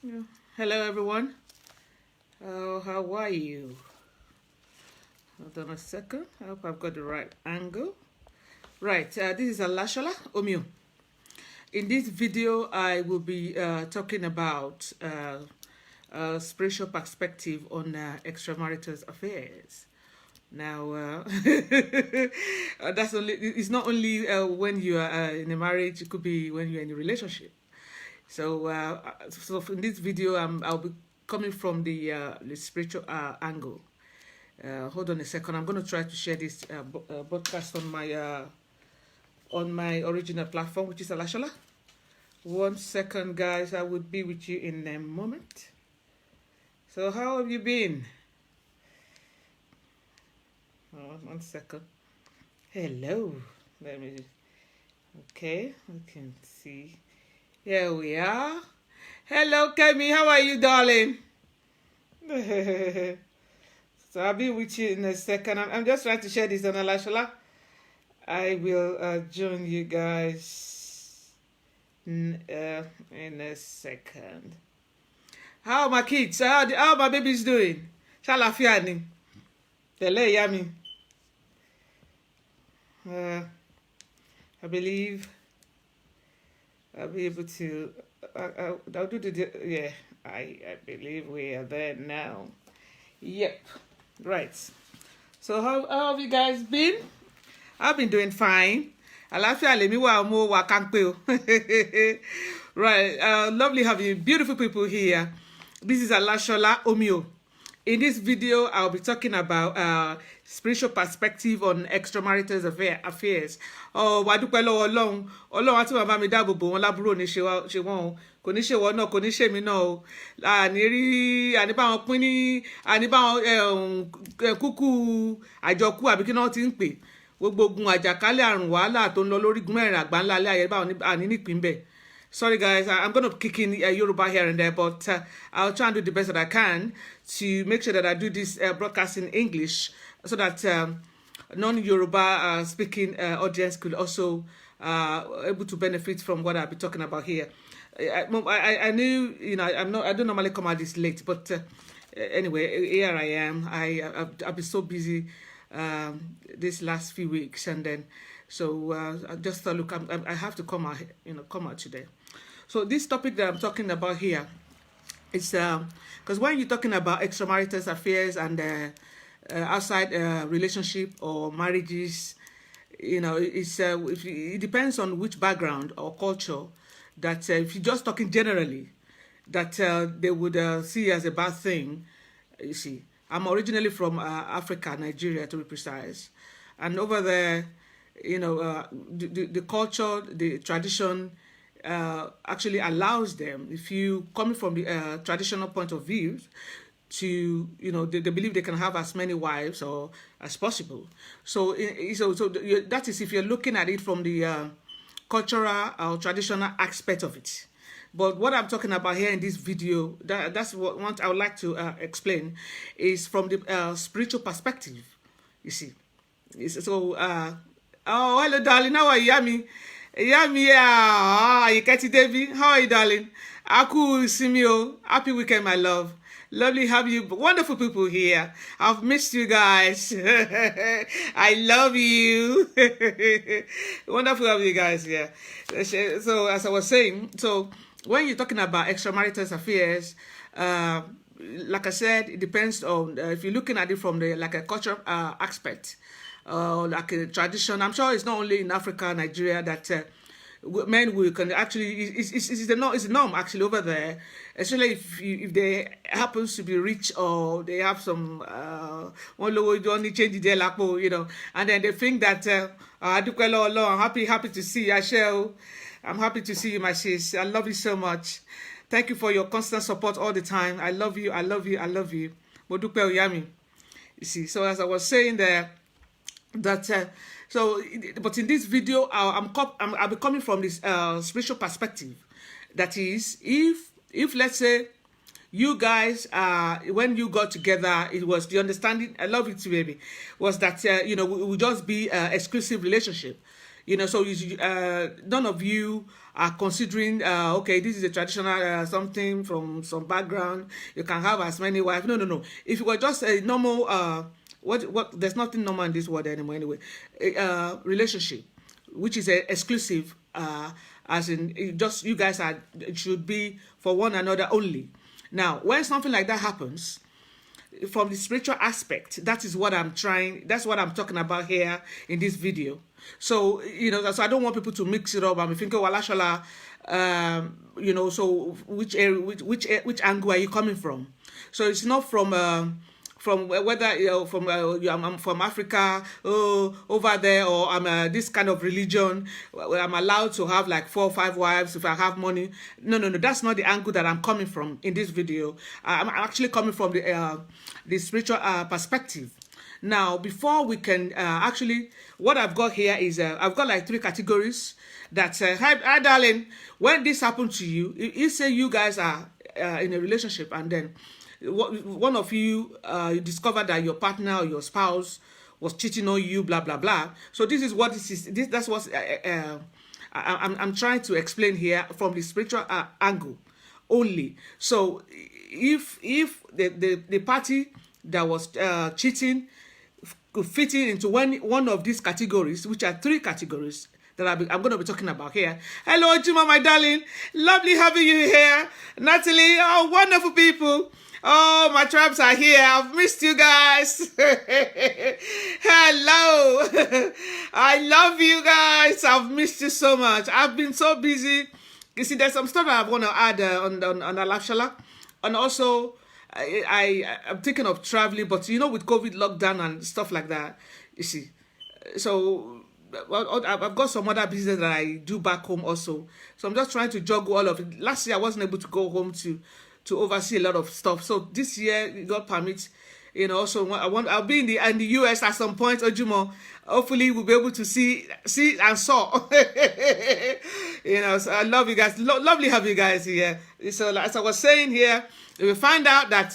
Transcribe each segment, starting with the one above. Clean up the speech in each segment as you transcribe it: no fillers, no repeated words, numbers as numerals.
Yeah. Hello, everyone. How are you? Hold on a second. I hope I've got the right angle. Right, this is Alashola Omio. In this video, I will be talking about spiritual perspective on extramarital affairs. Now, that's only. It's not only when you are in a marriage. It could be when you're in a relationship. So in this video, I'll be coming from the spiritual angle. Hold on a second. I'm going to try to share this broadcast on my original platform, which is Alashola. 1 second, guys. I will be with you in a moment. So how have you been? Oh, 1 second. Hello. Let me. Okay, we can see. Here we are. Hello, Kemi. How are you, darling? So I'll be with you in a second. I'm just trying to share this on Alashola. I will join you guys in a second. How are my kids? How are my babies doing? Shalafiani. Tele yami. I believe I'll be able to. I'll do the. Yeah, I believe we are there now. Yep. Right. So how have you guys been? I've been doing fine. Alafia lemi wa mo wa kanpe o. Right. Lovely having you, beautiful people here. This is Alashola Omio. In this video, I'll be talking about spiritual perspective on extramarital affairs. Oh, wá dúpẹ́ lọ́wọ́ Ọlọ́run. Ọlọ́run á tún máa bá mi dáàbò bò wọ́n lábúrò ní ṣe wọ́n o. Kò ní ṣe wọ́n náà, kò ní ṣe mí náà o. Àní bá wọn pín ní àní bá wọn kúkú àjọkú àbí kí náà ti ń pè. Gbogbo ogun àjàkálẹ̀ àrùn wàhálà tó ń lọ lórí gun mẹ́rin àgbáńlá alẹ́ ayé bá wọn àní nípìn bẹ́ẹ̀. Sorry guys, I'm going to kick in Yoruba here and there, but I'll try and do the best that I can to make sure that I do this broadcast in English so that non-Yoruba speaking audience could also able to benefit from what I'll be talking about here. I knew, I don't normally come out this late, but anyway, here I am. I've been so busy these last few weeks, and then so I just thought, look, I have to come out today. So this topic that I'm talking about here is because when you're talking about extramarital affairs and outside relationship or marriages, it depends on which background or culture that if you're just talking generally, that they would see as a bad thing. You see, I'm originally from Africa, Nigeria to be precise, and over there, the culture, the tradition actually allows them, if you coming from the traditional point of view, to they believe they can have as many wives or as possible. So that is if you're looking at it from the cultural or traditional aspect of it. But what I'm talking about here in this video, that's what I would like to explain, is from the spiritual perspective. You see, so oh, hello, darling. How are you, Yami? Yami, Yiketi Devi. How are you, darling? Aku Simio. Happy weekend, my love. Lovely have you. Wonderful people here. I've missed you guys. I love you. Wonderful have you guys here. So, as I was saying, so when you're talking about extramarital affairs, like I said, it depends on if you're looking at it from the like a cultural aspect. Like a tradition. I'm sure it's not only in Africa, Nigeria that men will can actually it's the norm actually over there, especially if they happens to be rich or they have some one low only change their lapo, and then they think that I'm happy to see you, Ashel. I'm happy to see you, my sis. I love you so much. Thank you for your constant support all the time. I love you. I love you. I love you. Modupe Oyami. You see, so as I was saying there, that but in this video I'll be coming from this spiritual perspective. That is, if let's say you guys when you got together, it was the understanding, I love you too, baby, was that we will just be exclusive relationship. You know, so none of you are considering, okay, this is a traditional something from some background. You can have as many wives. No, no, no. If it were just a normal, there's nothing normal in this world anymore. Anyway, relationship, which is exclusive, as in just you guys it should be for one another only. Now, when something like that happens, from the spiritual aspect, that's what I'm talking about here in this video. So, you know, so I don't want people to mix it up. I'm thinking, well, actually, you know, so which angle are you coming from? So it's not from whether, you know, I'm from Africa, over there, or I'm this kind of religion where I'm allowed to have like 4 or 5 wives if I have money. No, no, no, that's not the angle that I'm coming from in this video. I'm actually coming from the spiritual perspective. Now, before we can actually, what I've got here is I've got like 3 categories that hi darling, when this happened to you, you say you guys are in a relationship, and then one of you discovered that your partner or your spouse was cheating on you, blah blah blah. So this is what this is. That's what I'm trying to explain here from the spiritual angle only. So if the party that was cheating could fit into one of these categories, which are 3 categories that I'm going to be talking about here. Hello, Juma, my darling. Lovely having you here. Natalie, oh, wonderful people. Oh, my tribes are here. I've missed you guys. Hello. I love you guys. I've missed you so much. I've been so busy. You see, there's some stuff that I want to add on Alafshala. And also, I'm thinking of traveling, but you know, with COVID lockdown and stuff like that, you see. So, I've got some other business that I do back home also. So I'm just trying to juggle all of it. Last year, I wasn't able to go home to oversee a lot of stuff. So this year, God permits, you know, also I'll be in the US at some point, Ojumo. Hopefully we'll be able to see and saw. You know, so I love you guys. Lovely have you guys here. So as I was saying here, we find out that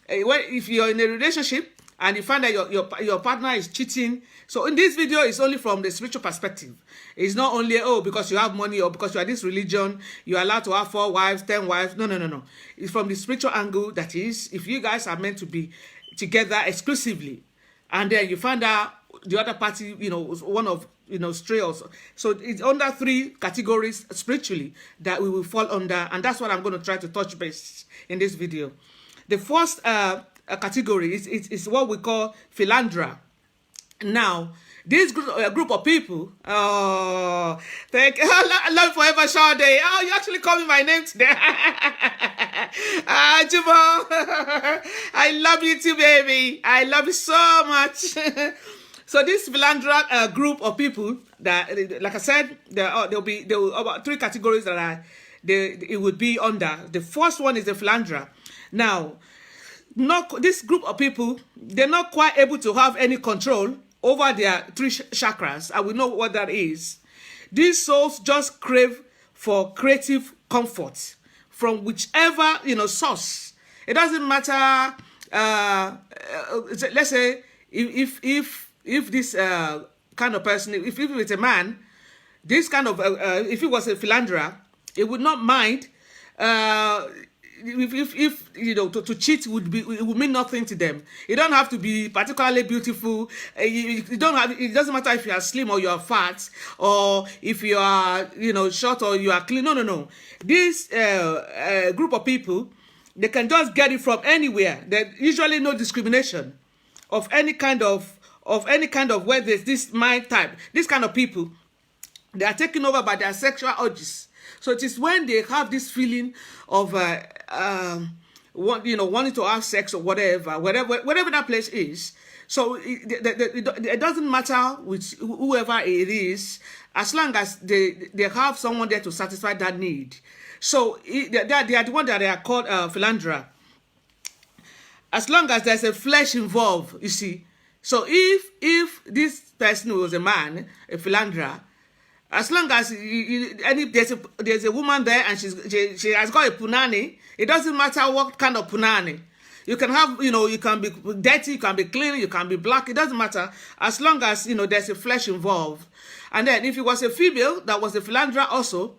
if you're in a relationship and you find that your partner is cheating. So in this video, it's only from the spiritual perspective. It's not only, oh, because you have money or because you are this religion, you're allowed to have 4 wives, 10 wives. No, no, no, no. It's from the spiritual angle, that is, if you guys are meant to be together exclusively, and then you find out the other party, you know, was one of, you know, stray also. So it's under 3 categories spiritually that we will fall under, and that's what I'm going to try to touch base in this video. The first category is what we call philanderer. Now, this group of people, thank you, I love forever Sade. Oh, you actually call me my name today. Jubo, I love you too, baby. I love you so much. So this philanderer group of people that, like I said, there will about 3 categories that it would be under. The first one is the philanderer. Now, this group of people, they're not quite able to have any control over their 3 chakras, and we know what that is. These souls just crave for creative comfort from whichever, you know, source. It doesn't matter. Let's say if this kind of person, if it's a man, this kind of if it was a philanderer, it would not mind. If you know, to cheat it would mean nothing to them. You don't have to be particularly beautiful. You don't have. It doesn't matter if you are slim or you are fat, or if you are, you know, short or you are clean. No, no, no. This group of people, they can just get it from anywhere. There's usually no discrimination of any kind of where there's this mind type. This kind of people, they are taken over by their sexual urges. So it is when they have this feeling of wanting to have sex or whatever that place is. So it doesn't matter with whoever it is, as long as they have someone there to satisfy that need. So they are the one that they are called philanderer. As long as there's a flesh involved, you see. So if this person was a man, a philanderer, as long as there's a woman there and she has got a punani, it doesn't matter what kind of punani. You can have, you can be dirty, you can be clean, you can be black. It doesn't matter as long as, there's a flesh involved. And then if it was a female that was a philanderer also,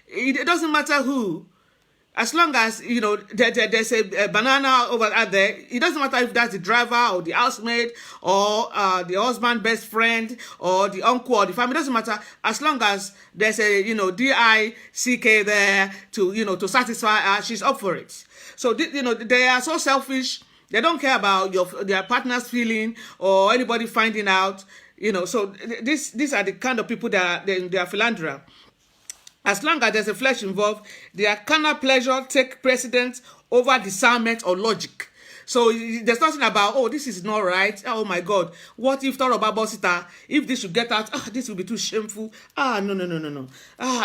it doesn't matter who. As long as, there's a banana over there, it doesn't matter if that's the driver or the housemaid or the husband, best friend, or the uncle or the family. It doesn't matter as long as there's a, D-I-C-K there to satisfy her, she's up for it. So, they are so selfish. They don't care about their partner's feeling or anybody finding out, So, these are the kind of people that they are philanderer. As long as there's a flesh involved, their carnal pleasure take precedence over discernment or logic. So there's nothing about, oh, this is not right. Oh my God. What if Bosita, if this should get out, this will be too shameful. No.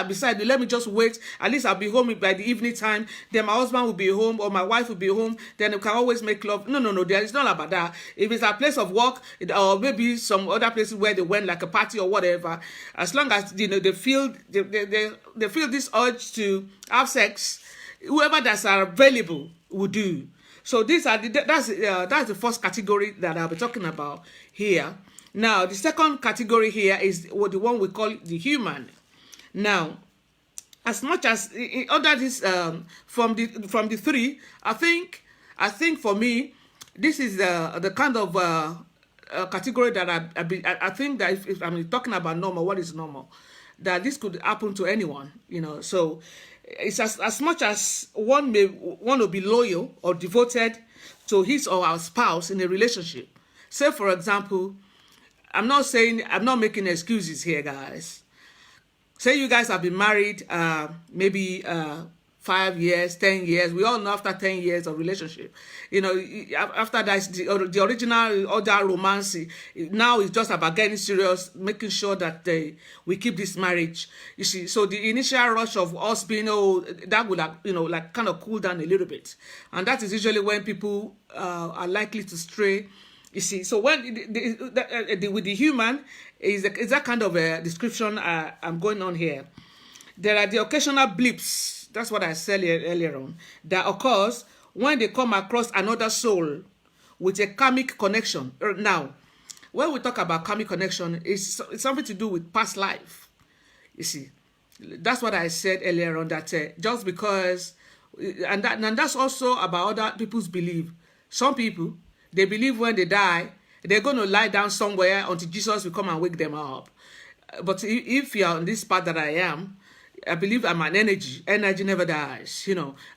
Besides, let me just wait. At least I'll be home by the evening time. Then my husband will be home or my wife will be home. Then we can always make love. No. There is not about that. If it's a place of work or maybe some other places where they went like a party or whatever, as long as they feel they feel this urge to have sex, whoever that's available will do. So these are that's the first category that I'll be talking about here. Now, the second category here is the one we call the human. Now, as much as under this from the three, I think for me, this is the kind of category that I think that if I'm talking about normal, what is normal, that this could happen to anyone, So it's as much as one may want to be loyal or devoted to his or her spouse in a relationship. Say, for example, I'm not making excuses here, guys. Say you guys have been married maybe 5 years, 10 years. We all know after 10 years of relationship, after that, the original other romance, now it's just about getting serious, making sure that we keep this marriage. You see, so the initial rush of us being, that would like kind of cool down a little bit. And that is usually when people are likely to stray. You see, so when with the human, is that kind of a description I'm going on here. There are the occasional blips. That's what I said earlier on. That occurs when they come across another soul with a karmic connection. Now, when we talk about karmic connection, it's something to do with past life. You see, that's what I said earlier on. That just because, and that's also about other people's belief. Some people, they believe when they die, they're going to lie down somewhere until Jesus will come and wake them up. But if you're on this path that I am, I believe I'm an energy. Energy never dies.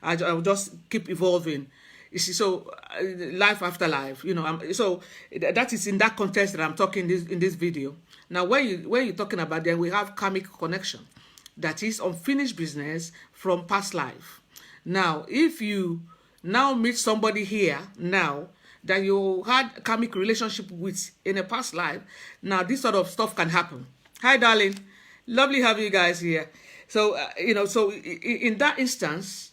I'll just keep evolving. You see, so life after life. So that is in that context that I'm talking in this video. Now, when you're talking about them, we have karmic connection. That is unfinished business from past life. Now, if you now meet somebody here now that you had karmic relationship with in a past life, now this sort of stuff can happen. Hi, darling. Lovely having you guys here. So, so in that instance,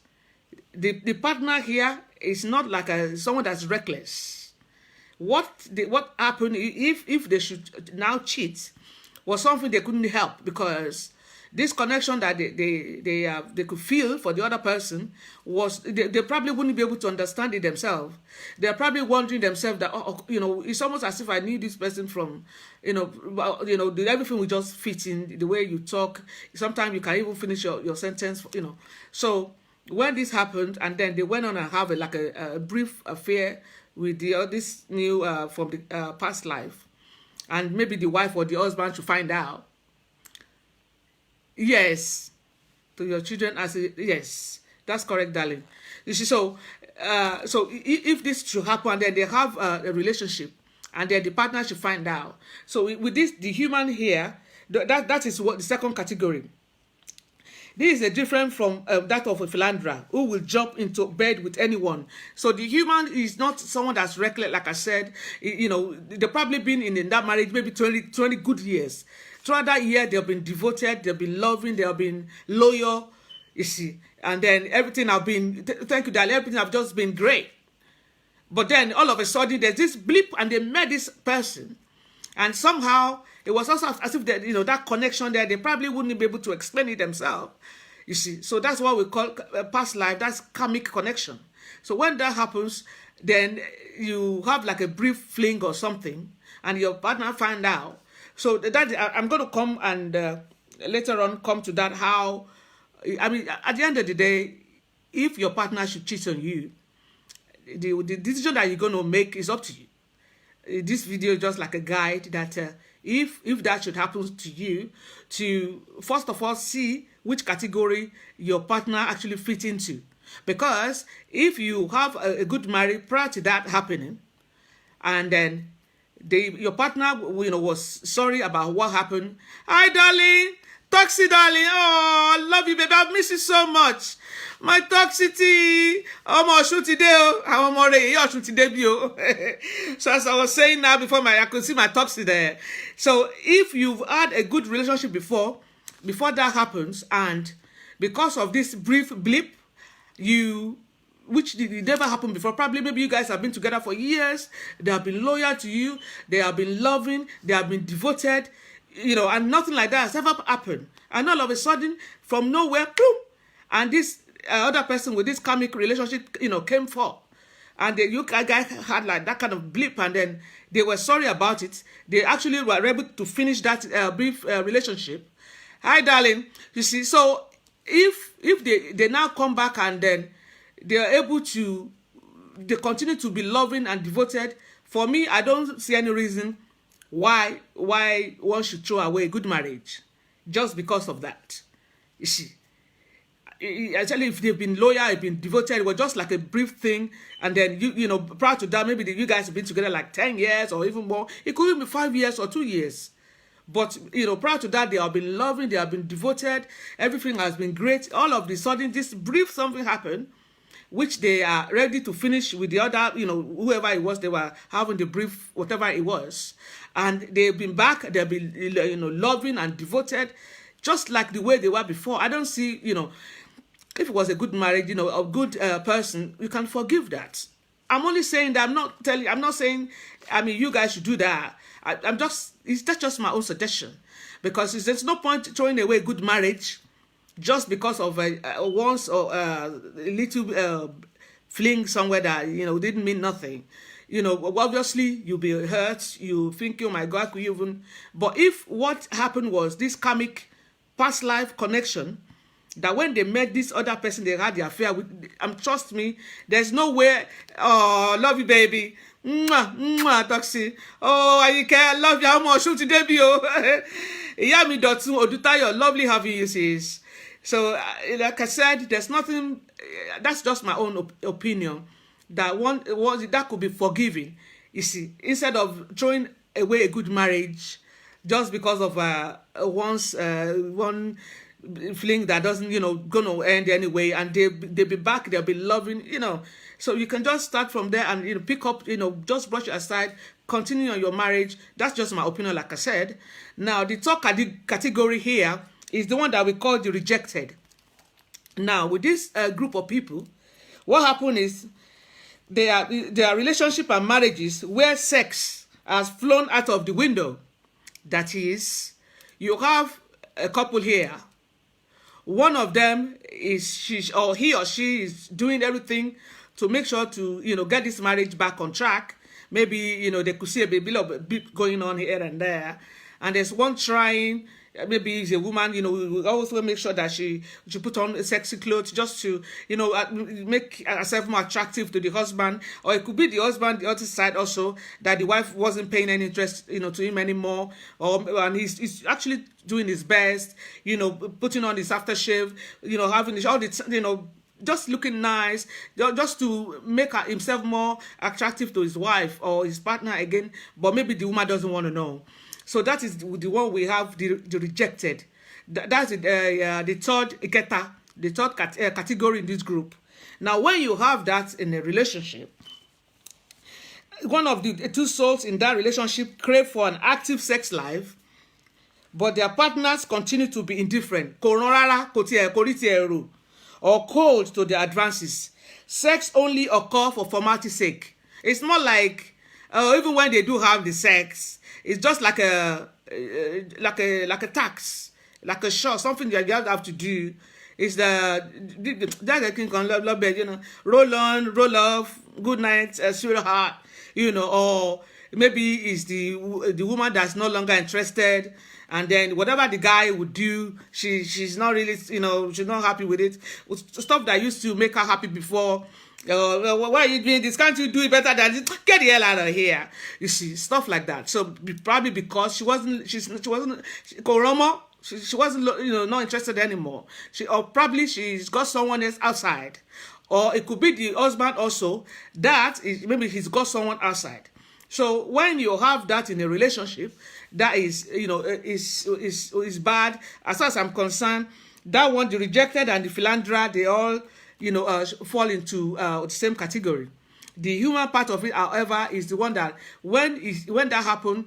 the partner here is not like someone that's reckless. What happened if they should now cheat was something they couldn't help, because this connection that they could feel for the other person was, they probably wouldn't be able to understand it themselves. They're probably wondering themselves that, it's almost as if I knew this person from, everything will just fit in the way you talk. Sometimes you can even finish your sentence, So when this happened, and then they went on and have a brief affair with this new from the past life, and maybe the wife or the husband should find out. Yes, to your children, yes, that's correct, darling. You see, so if this should happen, then they have a relationship, and then the partner should find out. So with this, the human here, that is what the second category. This is different from that of a philanderer who will jump into bed with anyone. So the human is not someone that's reckless, like I said. They've probably been in that marriage maybe 20 good years. Throughout that year, they've been devoted, they've been loving, they've been loyal, you see. And then everything thank you, darling, everything have just been great. But then all of a sudden, there's this blip, and they met this person. And somehow, it was also as if that connection there, they probably wouldn't be able to explain it themselves. You see, so that's what we call past life. That's karmic connection. So when that happens, then you have like a brief fling or something, and your partner find out. So I'm going to come and later on come to that, how, I mean, at the end of the day, if your partner should cheat on you, the decision that you're going to make is up to you. This video is just like a guide that if that should happen to you, to first of all see which category your partner actually fits into. Because if you have a good marriage prior to that happening, and then your partner, was sorry about what happened. Hi, darling. Toxic, darling. Oh, I love you, baby. I miss you so much. My toxicity. Shoot today. I'm already shoot today. So as I was saying now before, I could see my toxic there. So if you've had a good relationship before that happens, and because of this brief blip, which it never happened before. Probably maybe you guys have been together for years. They have been loyal to you. They have been loving. They have been devoted. And nothing like that has ever happened. And all of a sudden, from nowhere, boom, and this other person with this karmic relationship, came forth. And you guys had like that kind of blip, and then they were sorry about it. They actually were able to finish that brief relationship. Hi, darling. You see, so if they now come back and then they are able to, they continue to be loving and devoted. For me, I don't see any reason why one should throw away a good marriage just because of that. You see, actually, if they've been loyal, they've been devoted, it was just like a brief thing, and then prior to that, maybe you guys have been together like 10 years or even more. It could even be 5 years or 2 years. But, prior to that, they have been loving, they have been devoted, everything has been great. All of a sudden, this brief something happened, which they are ready to finish with the other, whoever it was, they were having the brief, whatever it was. And they've been back, they've been, loving and devoted, just like the way they were before. I don't see, if it was a good marriage, a good person, you can forgive that. I'm only saying that, I'm not saying, you guys should do that. That's just my own suggestion. Because there's no point throwing away a good marriage just because of once or a little fling somewhere that didn't mean nothing. Obviously you'll be hurt. You think, oh my God, could you even? But if what happened was this karmic past life connection, that when they met this other person, they had the affair with. Trust me, there's no way. Oh, love you, baby. Mwah, mwah, Toxi. Oh, I care. Love you. How much shoot today, oh. Yeah, me Dotun Odutayo. Lovely having you, sis. So, like I said, there's nothing. That's just my own opinion. That could be forgiving. You see, instead of throwing away a good marriage just because of one fling that doesn't, gonna end anyway, and they'll be back, they'll be loving, So you can just start from there and pick up, just brush it aside, continue on your marriage. That's just my opinion, like I said. Now, the third category here is the one that we call the rejected. Now, with this group of people, what happened is there are relationship and marriages where sex has flown out of the window. That is, you have a couple here. One of them is he or she is doing everything to make sure to get this marriage back on track. Maybe they could see a bit going on here and there, and there's one trying. Maybe it's a woman, we also make sure that she put on sexy clothes just to, make herself more attractive to the husband. Or it could be the husband, the other side also, that the wife wasn't paying any interest, to him anymore. And he's actually doing his best, putting on his aftershave, having all the, just looking nice, just to make himself more attractive to his wife or his partner again. But maybe the woman doesn't want to know. So that is the one we have, the rejected. That's the third category in this group. Now, when you have that in a relationship, one of the two souls in that relationship crave for an active sex life, but their partners continue to be indifferent, or cold to their advances. Sex only occurs for formality's sake. It's more like, even when they do have the sex, it's just like a tax, like a chore, something that you have to do. Is that the king on love bed, roll on, roll off, good night, sweetheart, or maybe it's the woman that's no longer interested, and then whatever the guy would do, she's not really, she's not happy with it. Stuff that used to make her happy before. Why are you doing this? Can't you do it better than this? Get the hell out of here. You see, stuff like that. So probably because she wasn't Koromo, she wasn't, not interested anymore. Or probably she's got someone else outside. Or it could be the husband also, that is, maybe he's got someone outside. So when you have that in a relationship, that is, is bad. As far as I'm concerned, that one, the rejected and the philanderer, they all, fall into the same category. The human part of it, however, is the one that when that happened,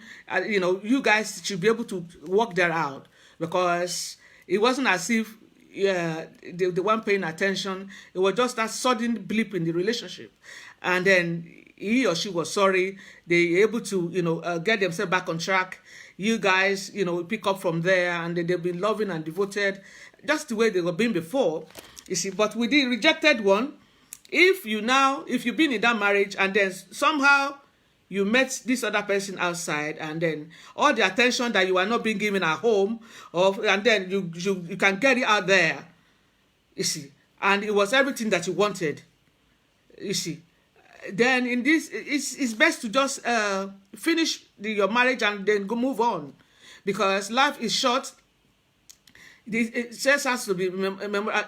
you guys should be able to work that out, because it wasn't as if they weren't paying attention. It was just that sudden blip in the relationship, and then he or she was sorry. They were able to get themselves back on track. You guys pick up from there, and they've been loving and devoted just the way they were being before. You see, but with the rejected one, if you've been in that marriage and then somehow you met this other person outside, and then all the attention that you are not being given at home, and then you can get it out there, you see, and it was everything that you wanted, you see, then in this, it's best to just finish your marriage and then go move on, because life is short. It just has to be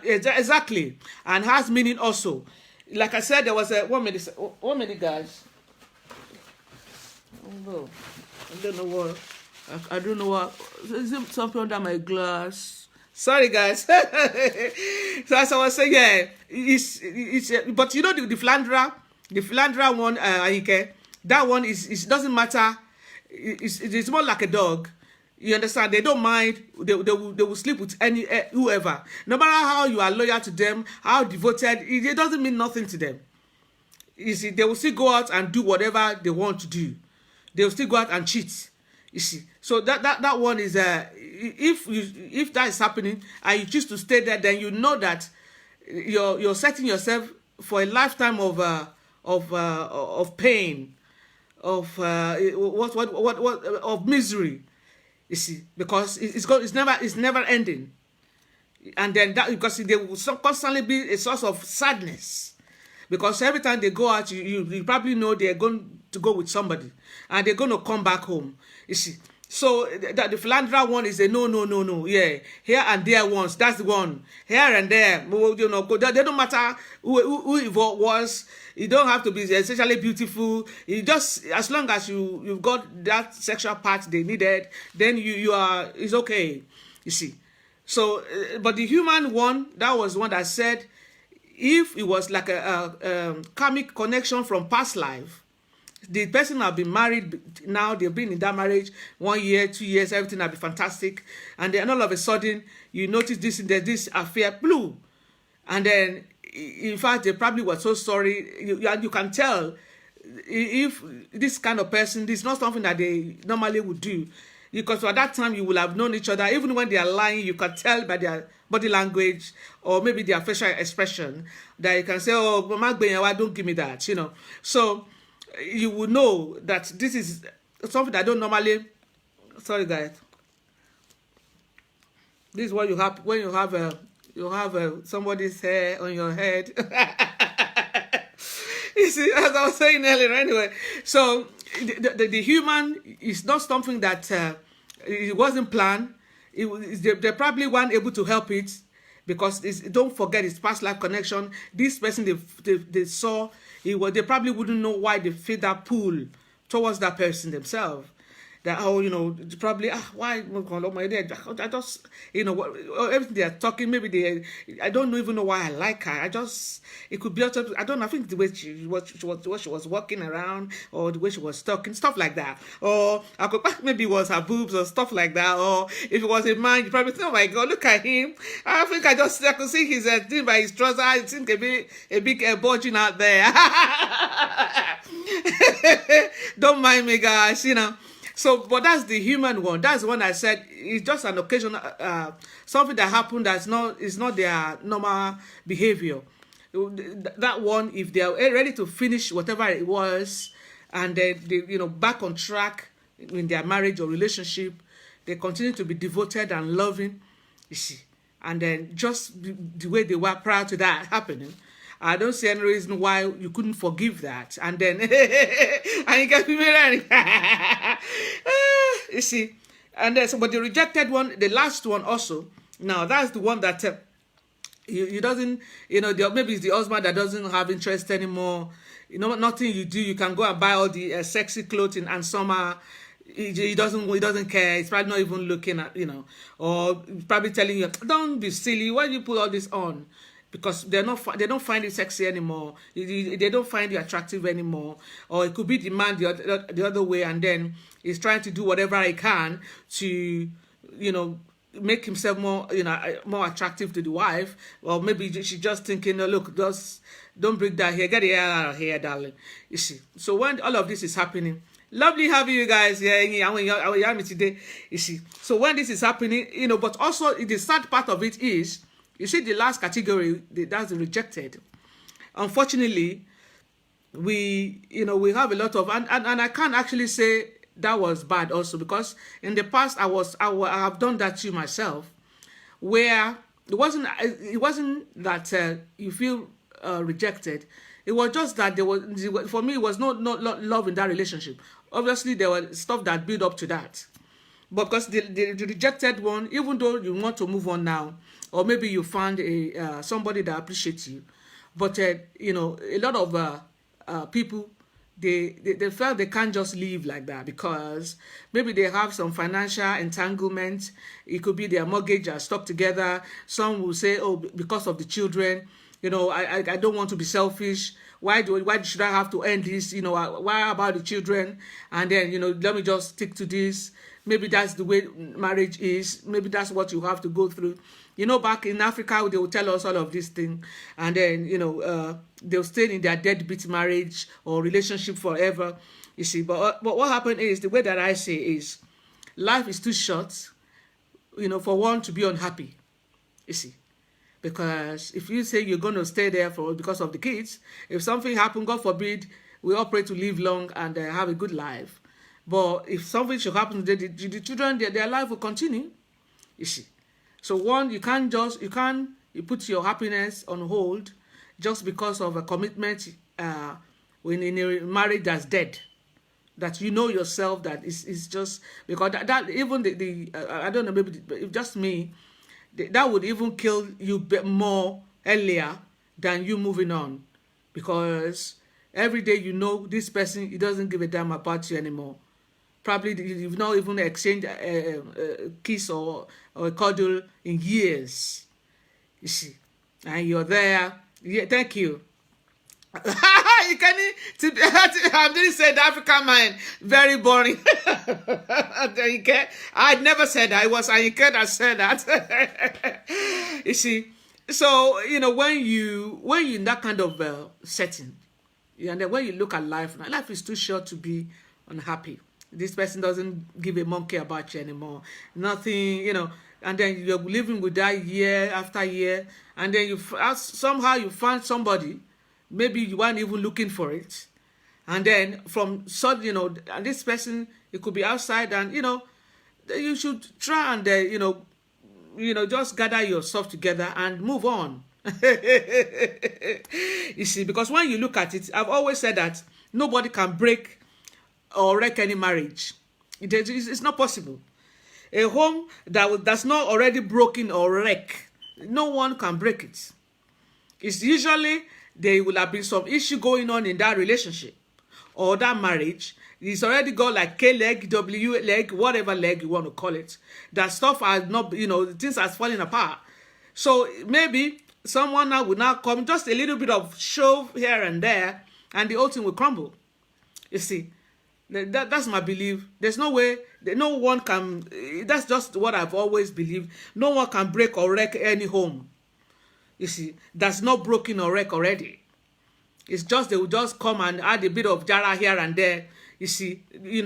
exactly, and has meaning also. Like I said, there was a 1 minute, guys. Oh, I don't know what. I don't know what. Is it something under my glass? Sorry, guys. So as I was saying, yeah, it's but the philanderer one, that one is doesn't matter. It's more like a dog. You understand? They don't mind. They will sleep with whoever. No matter how you are loyal to them, how devoted, it doesn't mean nothing to them. You see, they will still go out and do whatever they want to do. They will still go out and cheat. You see, so that one is if that is happening and you choose to stay there, then you know that you're setting yourself for a lifetime of pain, of of misery. You see, because it's never ending, and then that, because there will constantly be a source of sadness, because every time they go out, you probably know they're going to go with somebody, and they're going to come back home. You see, so the philanderer one is a no, yeah, here and there once, that's the one, here and there, they don't matter who it was. You don't have to be essentially beautiful. You just, as long as you've got that sexual part they needed, then you are, it's okay. You see. So, but the human one, that was one that said, if it was like a karmic connection from past life, the person have been married now, they've been in that marriage 1 year, 2 years, everything will be fantastic, and then all of a sudden you notice this affair blue, and then in fact they probably were so sorry. You can tell if this kind of person, this is not something that they normally would do, because at that time you will have known each other. Even when they are lying, you can tell by their body language or maybe their facial expression that you can say, oh, don't give me that, so you will know that this is something that I don't normally. Sorry, guys. This is what you have when you have somebody's hair on your head. You see, as I was saying earlier, anyway. So the human is not something that it wasn't planned. They probably weren't able to help it, because don't forget it's past life connection. This person they saw, they probably wouldn't know why they feel that pull towards that person themselves. That probably why I just everything they are talking, maybe I don't even know why I like her. It could be I don't know. I think the way she was walking around, or the way she was talking, stuff like that. Or maybe it was her boobs or stuff like that. Or if it was a man, you probably think, oh my God, look at him. I think I could see his thing by his trousers. I think a big bulging out there. Don't mind me, guys. So, but that's the human one. That's the one I said it's just an occasional something that happened that's not is not their normal behavior. That one, if they are ready to finish whatever it was, and then they back on track in their marriage or relationship, they continue to be devoted and loving. You see, and then just the way they were prior to that happening. I don't see any reason why you couldn't forgive that. And then, and you get me married. You see, and then, so, but the rejected one, the last one also, now that's the one that you doesn't, maybe it's the husband that doesn't have interest anymore. Nothing you do, you can go and buy all the sexy clothing and summer. He doesn't care. He's probably not even looking at, or probably telling you, don't be silly. Why do you put all this on? Because they don't find it sexy anymore. They don't find it attractive anymore. Or it could be the man the other way, and then he's trying to do whatever he can to, make himself more, more attractive to the wife. Or maybe she's just thinking, oh, look, just don't bring that here. Get the hair out of here, darling. You see. So when all of this is happening, lovely having you guys here today. You see. So when this is happening, but also the sad part of it is, you see, the last category, that's the rejected. Unfortunately, we have a lot of, and I can't actually say that was bad also, because in the past I have done that to myself, where it wasn't that you feel rejected. It was just that for me, it was not love in that relationship. Obviously, there was stuff that built up to that. But because the rejected one, even though you want to move on now, or maybe you found somebody that appreciates you, but a lot of people, they felt they can't just leave like that, because maybe they have some financial entanglement. It could be their mortgage are stuck together. Some will say, oh, because of the children, I don't want to be selfish. Why should I have to end this? Why about the children? And then, let me just stick to this. Maybe that's the way marriage is. Maybe that's what you have to go through. Back in Africa, they will tell us all of these things. And then, they'll stay in their deadbeat marriage or relationship forever. You see, but what happened is, the way that I say is, life is too short, for one to be unhappy. You see. Because if you say you're going to stay there because of the kids, if something happens, God forbid, we all pray to live long and have a good life. But if something should happen to the children, their life will continue. You see. So one, you put your happiness on hold just because of a commitment when in a marriage that's dead. That yourself that is just because that even I don't know, maybe if just me, that would even kill you more earlier than you moving on, because every day this person, he doesn't give a damn about you anymore. Probably you've not even exchanged a kiss or a cuddle in years. You see, and you're there. Yeah, thank you. You can't. I didn't say the African mind very boring. I never said that. It was Anyike that said that. You see, so when you in that kind of setting, and then when you look at life is too short to be unhappy. This person doesn't give a monkey about you anymore. Nothing, and then you're living with that year after year, and then somehow you find somebody. Maybe you weren't even looking for it. And then from sudden, and this person, it could be outside, and, you should try and, just gather yourself together and move on. You see, because when you look at it, I've always said that nobody can break or wreck any marriage. It's not possible. A home that's not already broken or wrecked, no one can break it. It's usually there will have been some issue going on in that relationship or that marriage. It's already got like K leg, W leg, whatever leg you want to call it. That stuff has not, things are falling apart. So maybe someone now will now come, just a little bit of shove here and there, and the whole thing will crumble. You see, that's my belief. There's no way, no one can, that's just what I've always believed. No one can break or wreck any home. You see, that's not broken or wreck already. It's just they will just come and add a bit of jara here and there. You see,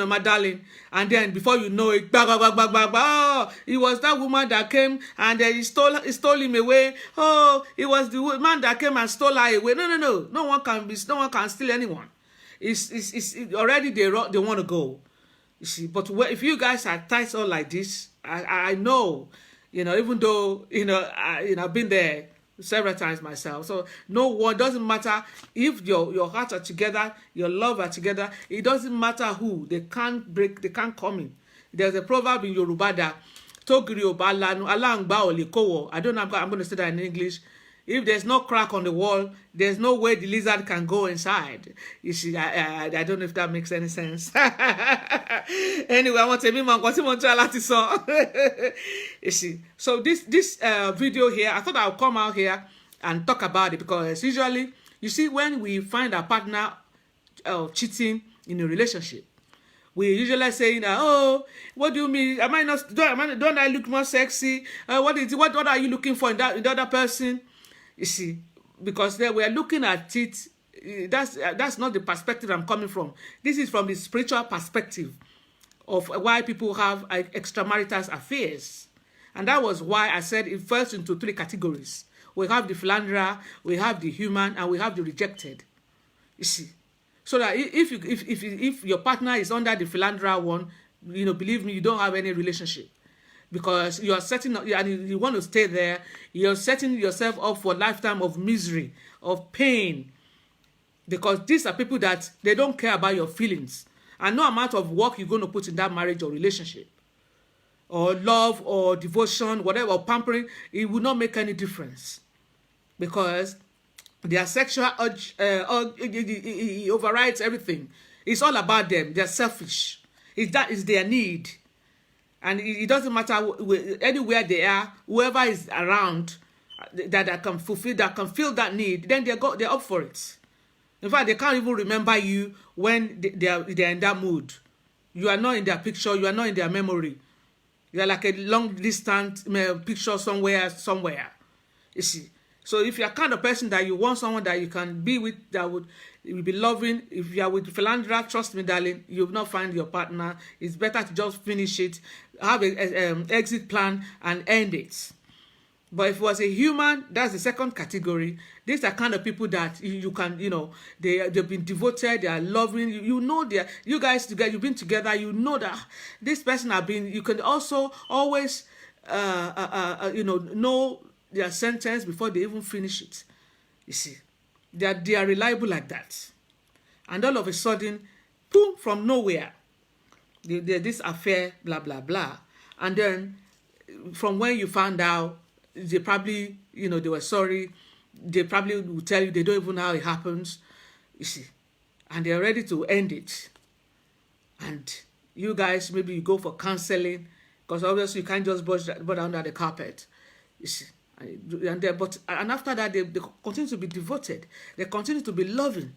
my darling. And then before you know it, bah, bah, bah, bah, bah, bah, oh, it was that woman that came and then he stole him away. Oh, it was the man that came and stole her away. No. No one can steal anyone. It's already they want to go. You see, but if you guys are tight all like this, I know, even though I've been there several times myself. So no one, doesn't matter if your hearts are together, your love are together. It doesn't matter who, they can't come in. There's a proverb in Yoruba that Togiri Obalanu Alangba Olikowo. I don't know. I'm going to say that in English. If there's no crack on the wall, there's no way the lizard can go inside. You see, I don't know if that makes any sense. Anyway, I want to you see. So this video here, I thought I'll come out here and talk about it, because usually, you see, when we find our partner cheating in a relationship, we usually say, oh, what do you mean? Don't I look more sexy? What are you looking for in the other person? You see, because we are looking at it, that's not the perspective I'm coming from. This is from the spiritual perspective of why people have extramarital affairs. And that was why I said it falls into 3 categories. We have the philanderer, we have the human, and we have the rejected. You see, so that if your partner is under the philanderer one, believe me, you don't have any relationship. Because you are setting up, and you want to stay there, you're setting yourself up for a lifetime of misery, of pain. Because these are people that they don't care about your feelings. And no amount of work you're going to put in that marriage or relationship, or love or devotion, whatever, or pampering, it will not make any difference. Because their sexual urge, it overrides everything. It's all about them. They're selfish. That is their need. And it doesn't matter anywhere they are, whoever is around that can fulfill, that can fill that need, then they're up for it. In fact, they can't even remember you when they're in that mood. You are not in their picture, you are not in their memory. You are like a long distance picture somewhere. You see. So if you're kind of person that you want someone that you can be with, that you will be loving, if you are with philanderer, trust me, darling, you will not find your partner. It's better to just finish it, have an exit plan, and end it. But if it was a human, that's the second category. These are kind of people that you can, they've been devoted, they are loving. You guys together, you've been together. You know that this person have been. You can also always, know their sentence before they even finish it. You see, they are reliable like that. And all of a sudden, boom, from nowhere, this affair, blah blah blah, and then from when you found out, they probably, they were sorry. They probably will tell you they don't even know how it happens. You see, and they're ready to end it. And you guys, maybe you go for counseling, because obviously you can't just brush that under the carpet. You see. And after that, they continue to be devoted. They continue to be loving.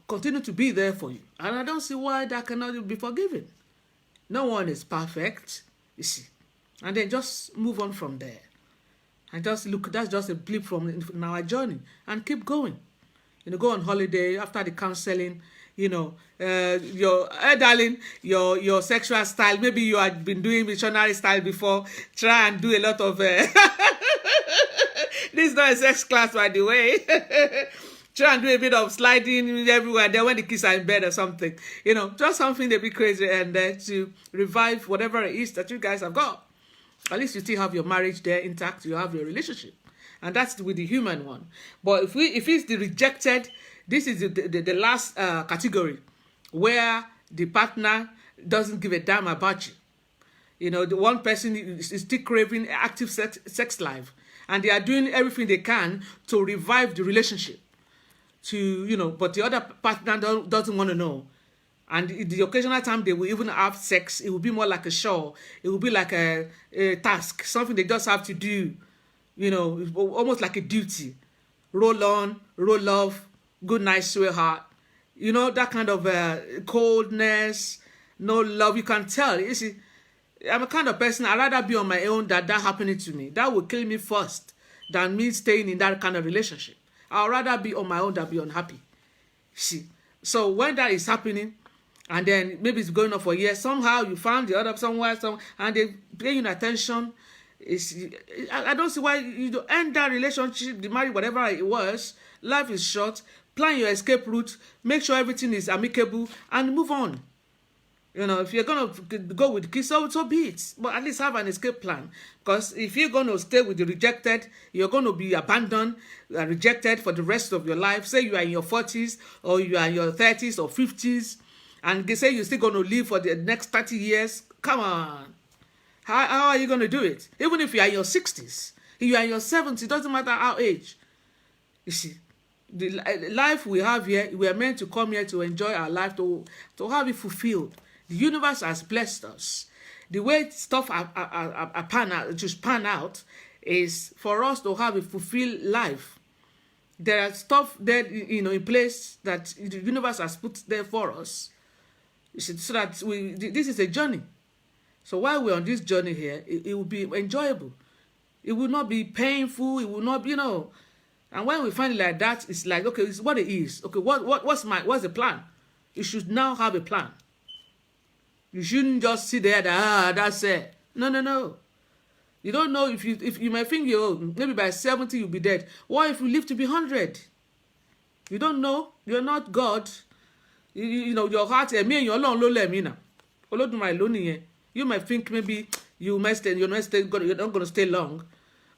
Continue to be there for you. And I don't see why that cannot be forgiven. No one is perfect, you see. And then just move on from there. And just look, that's just a blip from our journey. And keep going. Go on holiday after the counseling. Darling, your sexual style, maybe you had been doing missionary style before. Try and do a lot of this is not a sex class, by the way. Try and do a bit of sliding everywhere. Then when the kids are in bed or something, just something a bit crazy, and to revive whatever it is that you guys have got. At least you still have your marriage there intact. You have your relationship, and that's with the human one. But if it's the rejected, this is the last category, where the partner doesn't give a damn about you. The one person is still craving active sex life, and they are doing everything they can to revive the relationship. But the other partner doesn't want to know. And the occasional time they will even have sex, it will be more like a show. It will be like a task, something they just have to do. Almost like a duty. Roll on, roll off, good night, sweetheart. That kind of coldness, no love. You can tell. You see, I'm a kind of person, I'd rather be on my own than that happening to me. That would kill me first than me staying in that kind of relationship. I'd rather be on my own than be unhappy. See, so when that is happening, and then maybe it's going on for years. Somehow you found the other somewhere, and they pay you attention. I don't see why you don't end that relationship, the marriage, whatever it was. Life is short. Plan your escape route. Make sure everything is amicable and move on. If you're going to go with kids, so be it. But at least have an escape plan. Because if you're going to stay with the rejected, you're going to be abandoned, rejected for the rest of your life. Say you are in your 40s or you are in your 30s or 50s, and they say you're still going to live for the next 30 years. Come on. How are you going to do it? Even if you are in your 60s, if you are in your 70s, it doesn't matter our age. You see, the life we have here, we are meant to come here to enjoy our life, to have it fulfilled. The universe has blessed us. The way stuff pan out is for us to have a fulfilled life. There are stuff there, in place that the universe has put there for us. You see, so that this is a journey. So while we're on this journey here, it will be enjoyable. It will not be painful. It will not be, And when we find it like that, it's like, okay, it's what it is. Okay, what's the plan? You should now have a plan. You shouldn't just sit there that's it. No. You don't know if you might think maybe by 70 you'll be dead. What if you live to be 100? You don't know. You're not God. Your heart, me and your long now. You might think maybe you're not going to stay long.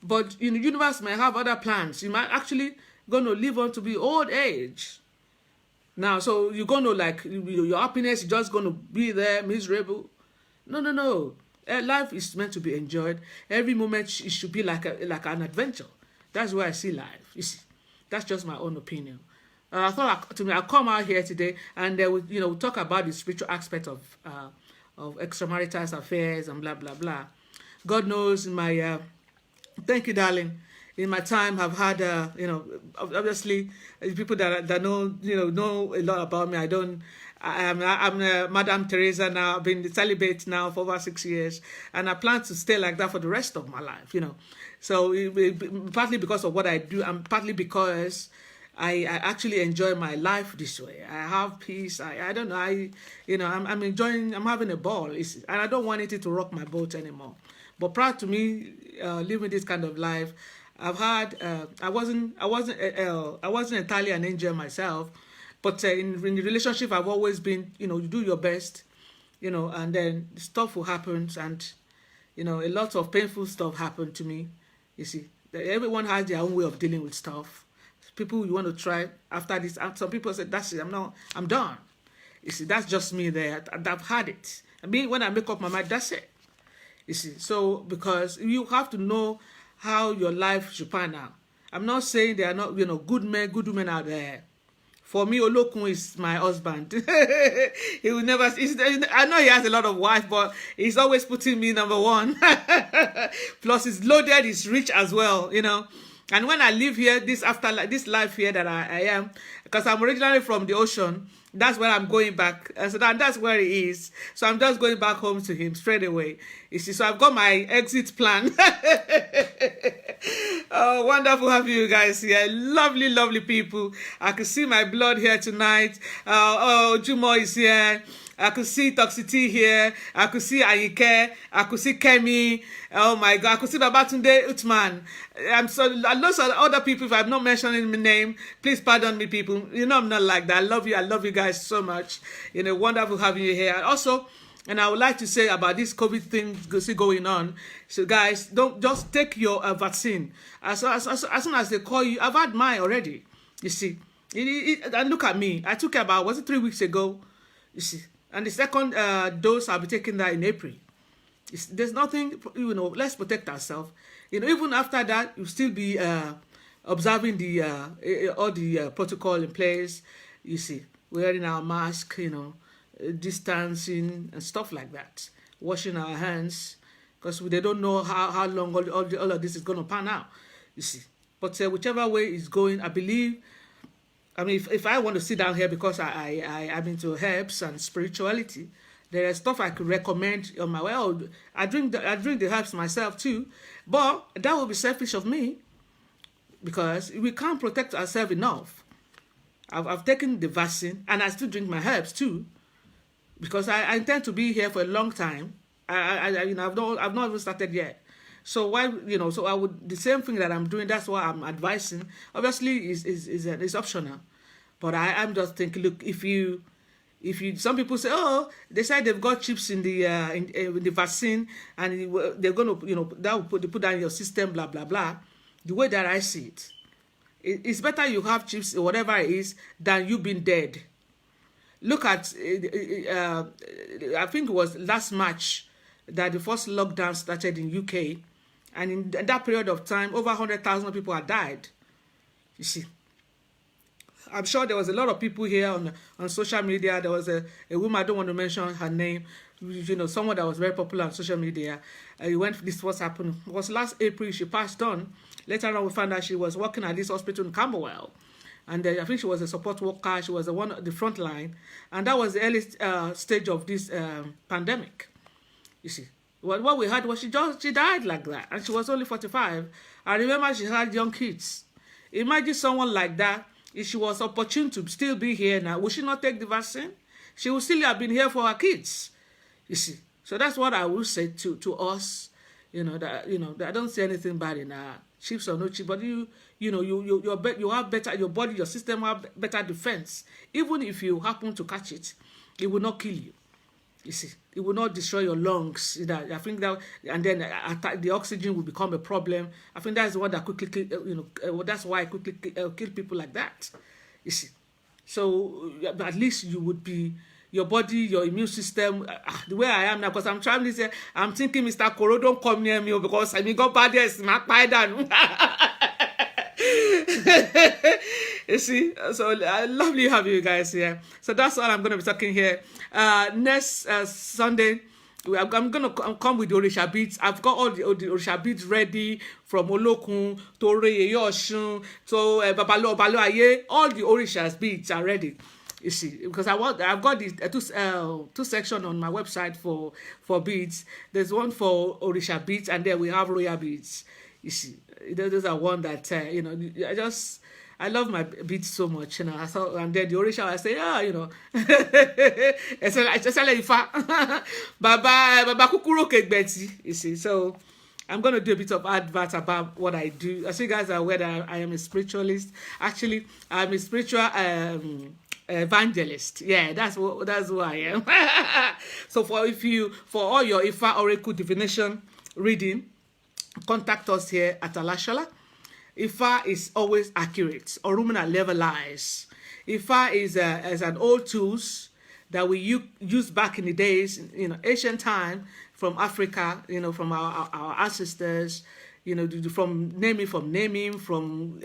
But the universe might have other plans. You might actually going to live on to be old age. Now, so you're going to your happiness is just going to be there, miserable. No. Life is meant to be enjoyed. Every moment it should be like an adventure. That's where I see life. You see, that's just my own opinion. I thought I'll come out here today and we'll talk about the spiritual aspect of extramarital affairs and blah blah blah. God knows thank you, darling. In my time, I've had, obviously, people that know a lot about me. I'm Madame Teresa now. I've been celibate now for over 6 years, and I plan to stay like that for the rest of my life. So partly because of what I do, and partly because I actually enjoy my life this way. I have peace. I don't know. I'm enjoying. I'm having a ball, and I don't want it to rock my boat anymore. But prior to me living this kind of life, I've had I wasn't entirely an angel myself, but in the relationship I've always been, you do your best, and then stuff will happen, and a lot of painful stuff happened to me. You see, everyone has their own way of dealing with stuff. People you want to try after this, and some people said that's it. I'm done. You see, that's just me there. I've had it. I mean, when I make up my mind, that's it. You see, so because you have to know how your life should pan out. I'm not saying there are not, good men, good women out there. For me, Olokun is my husband. He will never. I know he has a lot of wives, but he's always putting me number one. Plus, he's loaded, he's rich as well. And when I live here, this life here that I am, because I'm originally from the ocean, that's where I'm going back. So that's where he is. So I'm just going back home to him straight away. You see, so I've got my exit plan. Oh, wonderful having you guys here. Lovely, lovely people. I can see my blood here tonight. Jumo is here. I could see Toxicity here. I could see Ayike. I could see Kemi. Oh my God. I could see Babatunde Utman. Lots of other people, if I'm not mentioning my name, please pardon me, people. I'm not like that. I love you. I love you guys so much. Wonderful having you here. And also, I would like to say about this COVID thing going on. So guys, don't just take your vaccine. As soon as they call you, I've had mine already. You see. And look at me. I took it about, 3 weeks ago? You see. And the second dose, I'll be taking that in April. There's nothing, let's protect ourselves. Even after that, you'll still be observing all the protocol in place. You see, wearing our mask, distancing and stuff like that. Washing our hands, because they don't know how long all of this is going to pan out. You see, but whichever way it's going, I believe. I mean, if I want to sit down here because I'm into herbs and spirituality, there is stuff I could recommend on my way. I drink the herbs myself too, but that would be selfish of me because we can't protect ourselves enough. I've taken the vaccine and I still drink my herbs too. because I intend to be here for a long time. I've not even started yet. So why, so I would, the same thing that I'm doing, that's what I'm advising. Obviously, is optional, but I'm just thinking, look, if you, some people say, oh, they said they've got chips in the in the vaccine, and they're going to, that will put that in your system, blah blah blah. The way that I see it, it's better you have chips or whatever it is than you being dead. Look at, I think it was last March that the first lockdown started in UK, and in that period of time, over 100,000 people had died. You see, I'm sure there was a lot of people here on social media. There was a woman, I don't want to mention her name, someone that was very popular on social media. This was happened. It was last April, she passed on. Later on, we found out she was working at this hospital in Camberwell. And I think she was a support worker. She was the front line. And that was the early stage of this pandemic. You see, what we had was she died like that. And she was only 45. I remember she had young kids. Imagine someone like that. If she was opportune to still be here now, would she not take the vaccine? She would still have been here for her kids. You see. So that's what I will say to us. That I don't see anything bad in chips or no chips, but you have better, your body, your system have better defense. Even if you happen to catch it, it will not kill you. You see, it will not destroy your lungs. I think that, and then the oxygen will become a problem. I think that's the one that quickly, that's why I quickly kill people like that. You see, so at least you would be, your body, your immune system, the way I am now, because I'm trying to say, I'm thinking, Mr. Koro, don't come near me because I mean, go bad, yes, my pardon. You see, so lovely having you guys here. So that's all I'm going to be talking here. Next Sunday, I'm going to come with the Orisha beats. I've got all the Orisha beats ready, from Olokun to Oreye Yoshun to Babalo Aye. All the Orisha beats are ready. You see, because I've got these two sections on my website for beads. There's one for Orisha beads, and then we have Royal beads. You see, those are one that I love my beads so much. I thought, and then the Orisha, I say, Baba Kukuro Kegbeti. You see, so I'm going to do a bit of advert about what I do. As you guys are aware that I am a spiritualist. Actually, I'm a spiritual evangelist. Yeah, that's who I am. So for all your Ifa Oracle divination reading, contact us here at Alashala. Ifa is always accurate. Orumina never lies. Ifa is an old tools that we used back in the days, ancient time, from Africa, from our ancestors, from naming, from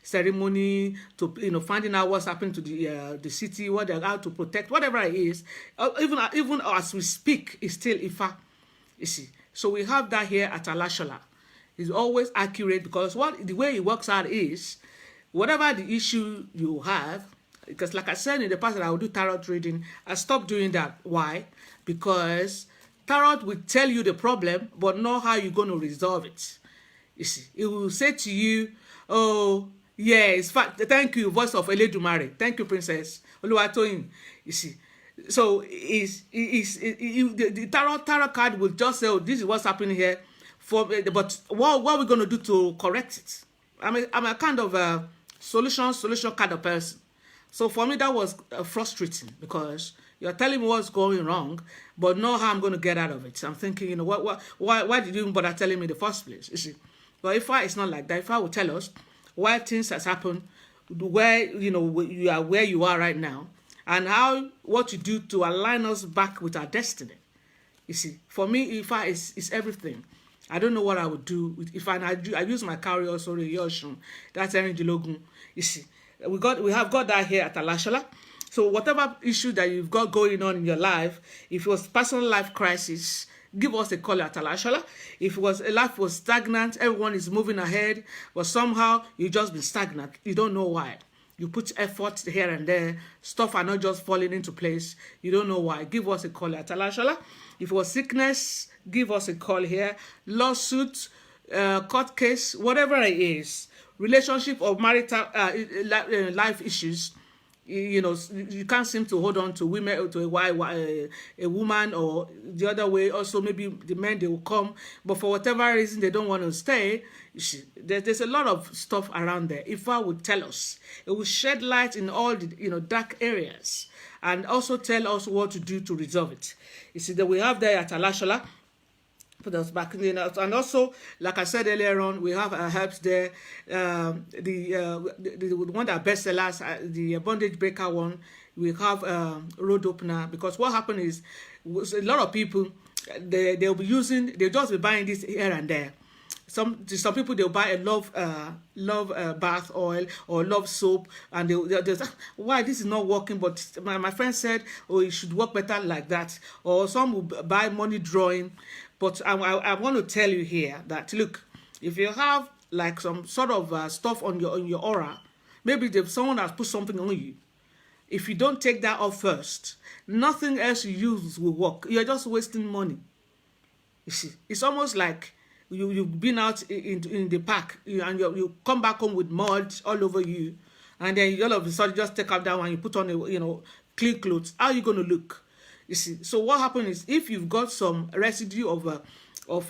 ceremony to finding out what's happened to the city, what they're out to protect, whatever it is. Even as we speak, it's still Ifa. You see, so we have that here at Alashala. It's always accurate, because the way it works out is, whatever the issue you have, because like I said in the past that I will do tarot reading, I stopped doing that. Why? Because tarot will tell you the problem, but not how you're going to resolve it. You see, it will say to you, oh, yeah, it's fact. Thank you, voice of Eledumare. Thank you, Princess Oluwatoyin. You see, so the tarot card will just say, oh, this is what's happening here. But what are we going to do to correct it? I'm a kind of a solution kind of person. So for me, that was frustrating, because you're telling me what's going wrong, but not how I'm going to get out of it. So I'm thinking, why did you even bother telling me in the first place? You see, but it's not like that. If I will tell us why things has happened, where you are where you are right now, and what you do to align us back with our destiny. You see, for me, Ifa is everything. I don't know what I would do if I use my carry also Yoshun. That's Erin Dilogun. You see, we have got that here at Alashala. So whatever issue that you've got going on in your life, if it was personal life crisis, give us a call at Alashala. If life was stagnant, everyone is moving ahead, but somehow you just been stagnant. You don't know why. You put effort here and there, stuff are not just falling into place. You don't know why. Give us a call at Alashala. If it was sickness, give us a call here. Lawsuit, court case, whatever it is, relationship or marital life issues, You know, you can't seem to hold on to women, to a woman, or the other way. Also, maybe the men, they will come, but for whatever reason they don't want to stay. There's a lot of stuff around there. Ifa would tell us. It will shed light in all the, you know, dark areas, and also tell us what to do to resolve it. You see that we have there at Alashola. Put us back in, and also, like I said earlier on, we have herbs there. The one that bestsellers, the bondage breaker one. We have road opener, because what happened is a lot of people, they'll be using, they'll just be buying this here and there. Some people, they'll buy a love bath oil or love soap, and they'll say, why this is not working, but my friend said, oh, it should work better like that. Or some will buy money drawing. But I want to tell you here that, look, if you have like some sort of stuff on your aura, maybe someone has put something on you. If you don't take that off first, nothing else you use will work. You're just wasting money. You see, it's almost like you've been out in the park, and you come back home with mud all over you, and then all of a sudden just take out that one, you put on clean clothes. How are you going to look? You see, so what happens is, if you've got some residue of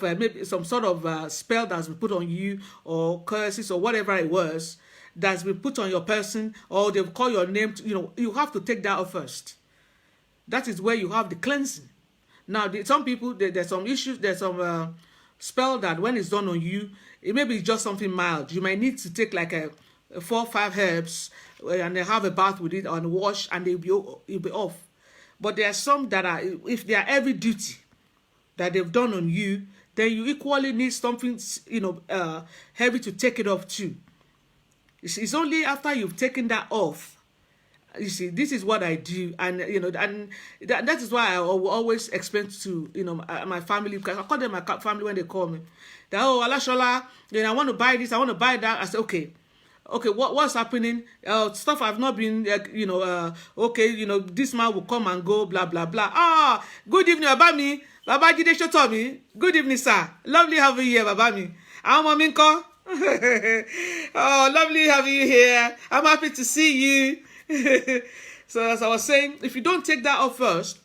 maybe some sort of spell that's been put on you, or curses, or whatever it was that's been put on your person, or they've called your name, you have to take that off first. That is where you have the cleansing. Now, some people, there's some issues, there's some spell that when it's done on you, it may be just something mild. You might need to take like 4 or 5 herbs, and they have a bath with it and wash, and you'll be off. But there are some that are, if they are heavy duty, that they've done on you, then you equally need something, heavy to take it off too. It's only after you've taken that off. You see, this is what I do, and that is why I always explain to my family, because I call them my family when they call me. That, oh, Alashola, I want to buy this, I want to buy that. I say, okay, what's happening? Stuff I've not been, this man will come and go, blah, blah, blah. Good evening, Babami. Baba Jide Shotomi. Good evening, sir. Lovely having you here, Babami. I'm Minko. Oh, lovely having you here. I'm happy to see you. So, as I was saying, if you don't take that off first,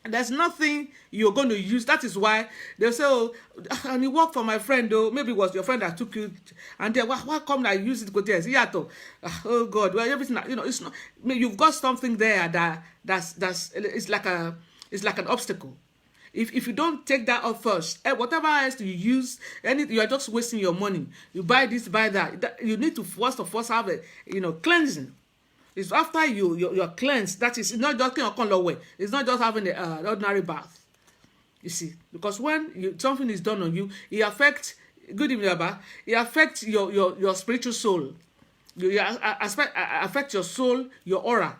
there's nothing you're going to use. That is why they'll say, oh, and you work for my friend, though. Maybe it was your friend that took you, and then why come I use it? Oh God, well, everything, it's not. I mean, you've got something there that's it's like an obstacle. If you don't take that off first, whatever else you use, you are just wasting your money. You buy this, buy that. You need to first of all have a cleansing. It's after you're cleansed. That is not just it's not just having the ordinary bath. You see, because when something is done on you, it affects. Good evening, Abba. It affects your spiritual soul. Affect your soul, your aura.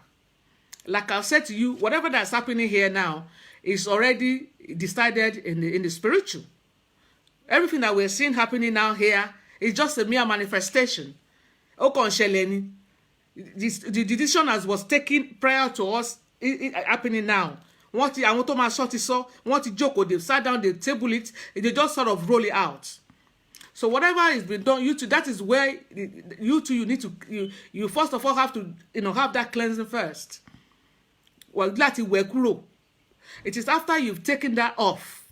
Like I said to you, whatever that's happening here now is already decided in the spiritual. Everything that we're seeing happening now here is just a mere manifestation. The decision as was taken prior to us happening now. I want to my short so want to joke, or they sat down, they table it, they just sort of roll it out. So whatever has been done, that is where you need to you first of all have to have that cleansing first. Well, it is after you've taken that off.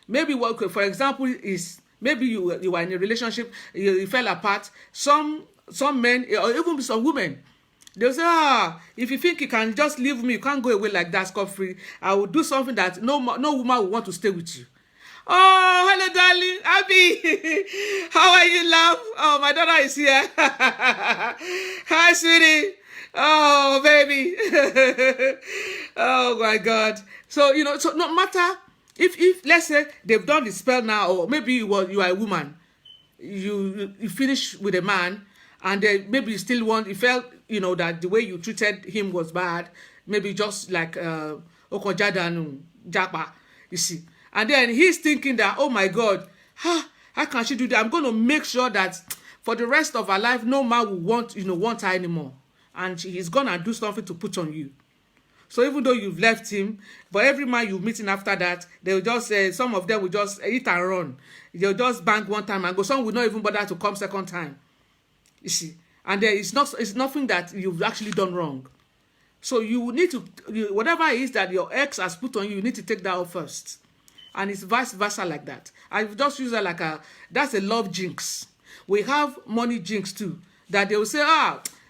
Maybe for example is maybe you were in a relationship, you fell apart. Some men, or even some women, they'll say, if you think you can just leave me, you can't go away like that scot-free. I will do something that no woman will want to stay with you. Oh, hello, darling. Abby. How are you, love? Oh, my daughter is here. Hi, sweetie. Oh, baby. Oh, my God. So, so no matter if let's say they've done the spell now, or maybe you are a woman, you finish with a man, and then maybe you felt, that the way you treated him was bad, maybe just like Okojadanu, Japa, you see. And then he's thinking that, oh my God, how can she do that? I'm going to make sure that for the rest of her life, no man will want her anymore. And he's going to do something to put on you. So even though you've left him, but every man you meet in after that, they'll just some of them will just eat and run. They'll just bang one time and go. Some will not even bother to come second time. You see. and there is not, it's nothing that you've actually done wrong. So you need to, whatever it is that your ex has put on you, you need to take that off first. And it's vice versa like that. I just use that like that's a love jinx. We have money jinx too. That they will say,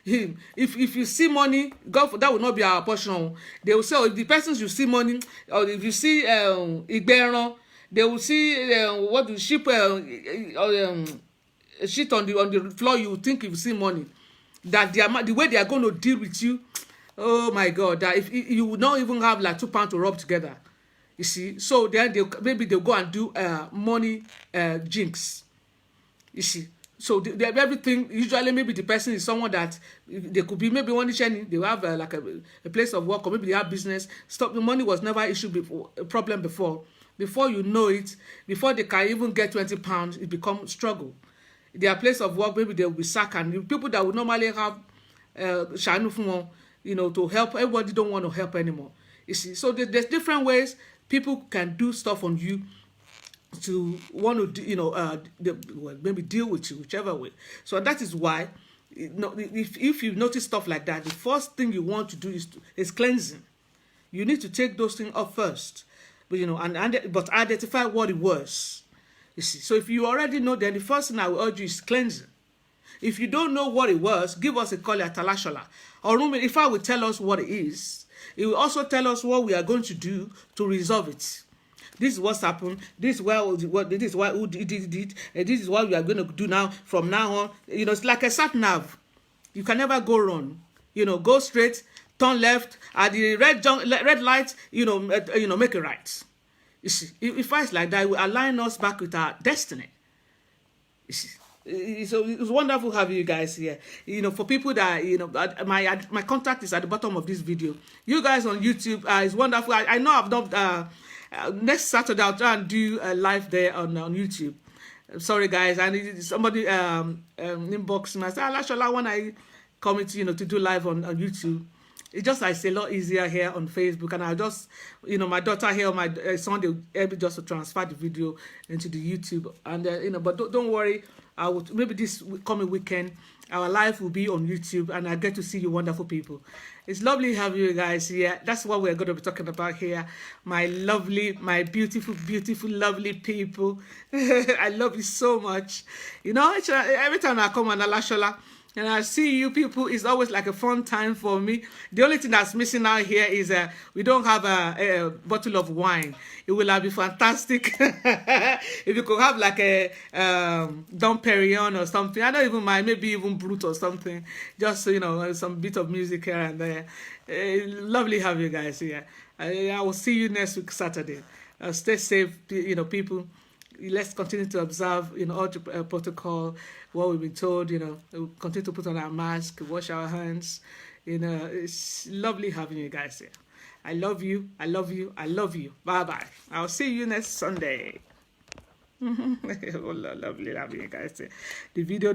if you see money, God, that will not be our portion. They will say, if the persons you see money, or if you see Igberan, they will see what the sheep shit on the floor. You think if you see money, that the way they are going to deal with you, oh my God, that if you would not even have like £2 to rub together, you see. So then maybe they'll go and do money jinx, you see. So they have everything. Usually, maybe the person is someone that they could be maybe one they have like a place of work, or maybe they have business. Stop. The money was never issue before, a problem before. Before you know it, before they can even get £20, it becomes struggle. Their place of work, maybe they will be sacked, and people that would normally have to help, everybody don't want to help anymore. You see, so there's different ways people can do stuff on you to want to maybe deal with you, whichever way. So that is why, if you notice stuff like that, the first thing you want to do is cleansing. You need to take those things off first, but identify what it was. You see, so if you already know, then the first thing I will urge you is cleansing. If you don't know what it was, give us a call at Talashola. Or if I will tell us what it is, it will also tell us what we are going to do to resolve it. This is what's happened. This is why who did it. And this is what we are going to do now. From now on, it's like a sat nav. You can never go wrong. Go straight, turn left. At the red light, make it right. You see, if it's like that, it will align us back with our destiny. You see. So it's wonderful having you guys here. For people that my contact is at the bottom of this video. You guys on YouTube, it's wonderful. I know I've done next Saturday I'll try and do a live there on YouTube. Sorry guys, I need somebody inbox me. I said, Alashola, when I come to do live on YouTube. It's just like, it's a lot easier here on Facebook, and I just, my daughter here, my son, they'll able just to transfer the video into the YouTube, and but don't worry, I will maybe this coming weekend, our live will be on YouTube, and I get to see you wonderful people. It's lovely having you guys here. That's what we're going to be talking about here. My lovely, my beautiful, beautiful, lovely people. I love you so much. Every time I come on Alashola, and I see you people, it's always like a fun time for me. The only thing that's missing out here is we don't have a bottle of wine. It will be fantastic if you could have like a Dom Perignon or something. I don't even mind, maybe even Brut or something. Just some bit of music here and there. Lovely have you guys here. I will see you next week Saturday. Stay safe, people. Let's continue to observe, all the protocol, what we've been told, we'll continue to put on our mask, wash our hands. It's lovely having you guys here. I love you. I love you. I love you. Bye-bye. I'll see you next Sunday. Lovely having you guys here. The video